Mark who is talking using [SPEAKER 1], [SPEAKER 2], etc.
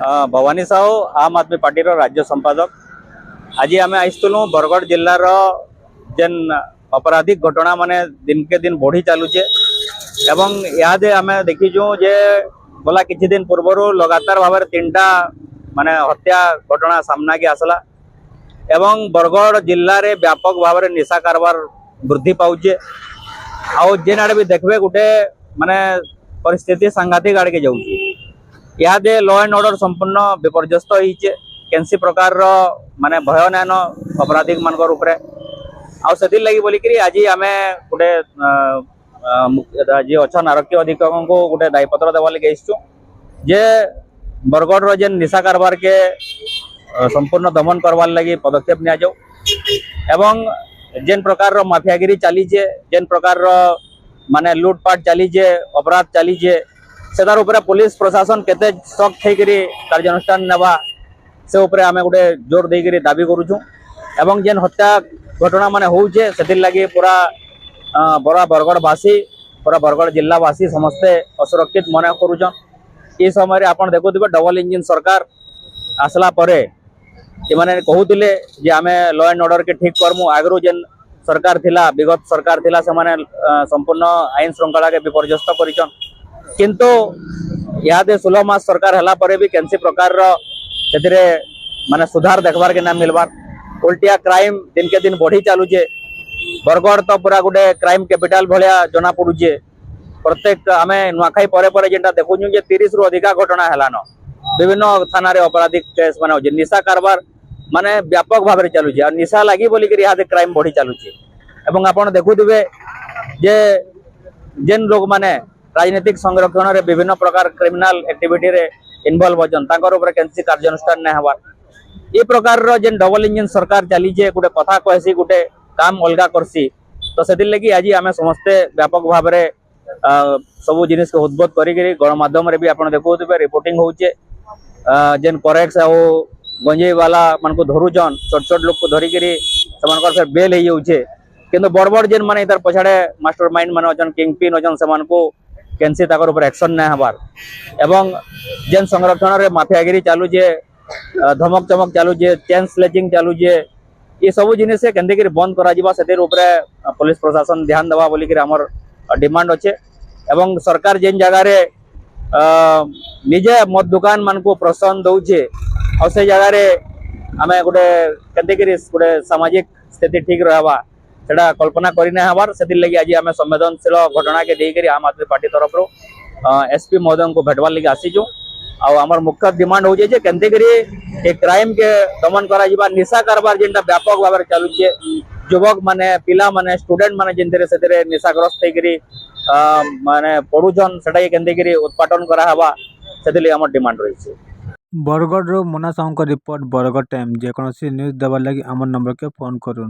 [SPEAKER 1] भवानी साहू आम आदमी पार्टी राज्य संपादक। आज आम आसलु बरगढ़ जिलार जेन अपराधिक घटना माने दिन के दिन बढ़ी चलुचे एवं यादे आम देखीचु जे गला किछि दिन पूर्व लगातार भाव तीनटा माने हत्या घटना सामना के आसला एवं बरगढ़ जिले में व्यापक भाव निशा कारबार वृद्धि पाउचे। आउ जेन आड़े भी देखबे गोटे माने परिस्थिति सांघातिक आड़ के जाउची। यादे लॉ एंड ऑर्डर संपूर्ण विपर्यस्त होइचे। केनसी प्रकार माने भय नान अपराधिक मानकर उपरे आउ सेथिर लागि बोली करी आज आमे गोटे जे अछन आरक्षी अधीक्षक को गोटे दायपत्र देवा लागि आइछु जे बरगढ़ रो जेन निशा कारबार के संपूर्ण दमन करवार लगी पदक्षेप निया जाऊ एवं जेन प्रकार रो माफियागिरी चलीचे जेन प्रकार रो माने लूटपाट चलीचे अपराध चलीचे सेदार उपरे पुलिस प्रशासन केते सख्त थैकरी कार्यानुष्ठान नेबा से उपरे आमे गोटे जोर देकरी दाबी करूछु एवं जेन हत्या घटना माने होउचे सेथिर लागि पूरा बड़ा बरगढ़वासी पूरा बरगढ़ जिलावासी समस्ते असुरक्षित मन करूछन। ये समय आपण देखुथिबे डबल इंजिन सरकार आसला परे एमाने कहूतिले जे आमे लॉ एंड ऑर्डर के ठीक करमु। आगरु जेन सरकार थिला विगत सरकार थिला से माने संपूर्ण आईन श्रृंखला के विपर्यस्त करिछन किंतु यादे 16 मास सरकार हला परे भी केनसी प्रकार रो सेतिरे माने सुधार देखबार के ना मिलबार उल्टिया क्राइम दिन के दिन बढ़ी चालुचे। बरगढ़ तो पूरा गोटे क्राइम कैपिटल भलिया जना पड़ुचे। प्रत्येक आमे नुआखाई परे परे जेंटा देखुछु जे 30 रु अधिका घटना हेलान विभिन्न थाना रे अपराधिक केस माने होजे। निशा कारबार माने व्यापक भाव में चलुचे और निशा लगी बोली करी यादे क्राइम बढ़ी चालुचे एवं आपण देखुथिबे जे जेन लोग माने राजनीतिक संरक्षण रे विभिन्न प्रकार क्रिमिनल एक्टिविटी रे इन्वॉल्व होजन ताकर ऊपर केनसी कार्यानुष्ठान नै हवा। ए प्रकार रो जेन डबल इंजन सरकार चली जे गुटे कथा कहसी गुटे काम अलगा करसी तो सेदिल लगी आज आमे समस्ते व्यापक भाव रे सब जिनिस को उद्बोध करी करी गणमाध्यम रे भी आपण देखुथिबे रिपोर्टिंग होउचे। जेन करेक्ट हो गंजेई वाला मन को धरुजन छोट छोट लोग को धरी करी समानकर से बेल हे जाउचे किंतु बड़ बड़ जेन माने इधर पछाड़े मास्टरमाइंड माने अजन किंग पिन अजन समान को केनसी ताकर ऊपर एक्शन नै हबार एवं जेन संरक्षण रे माफियागिरी चालू जे धमक चमक चालू जे चेन स्लेचिंग चालू जे ये सब जिनिस केंदे करी बंद करा जिबा सेतिर ऊपर पुलिस प्रशासन ध्यान देवा बोली करी हमर डिमांड अच्छे एवं सरकार जेन जगह रे निजे मद दुकान मान को प्रोत्साहन दउचे और से जगह रे आमे गोटे केंदे करी गोटे सामाजिक स्थिति ठीक रहबा सेटा कल्पना करि नै हबार सेतिर लागि आज आमे संवेदनशील घटना के देई करी आम आदमी पार्टी तरफ रो एसपी महोदय को भेटवार लागि आसीजु और हमर मुख्य डिमांड हो जे केंदे करी ए क्राइम के दमन करा जिबा निशा कारबार जेंटा व्यापक भाव चलु जे युवक माने पिला माने स्टूडेंट माने जेंतरे सेतरे निशाग्रस्त हेकरी माने पढुछन सेटा केंदे करी उत्पादन करा हवा सेतले हमर डिमांड रही छे।
[SPEAKER 2] बरगढ़ रो मोना साहू का रिपोर्ट बरगढ़ टाइम जे कोनोसी न्यूज़ देबार लागि हमर नंबर के फोन करूँ।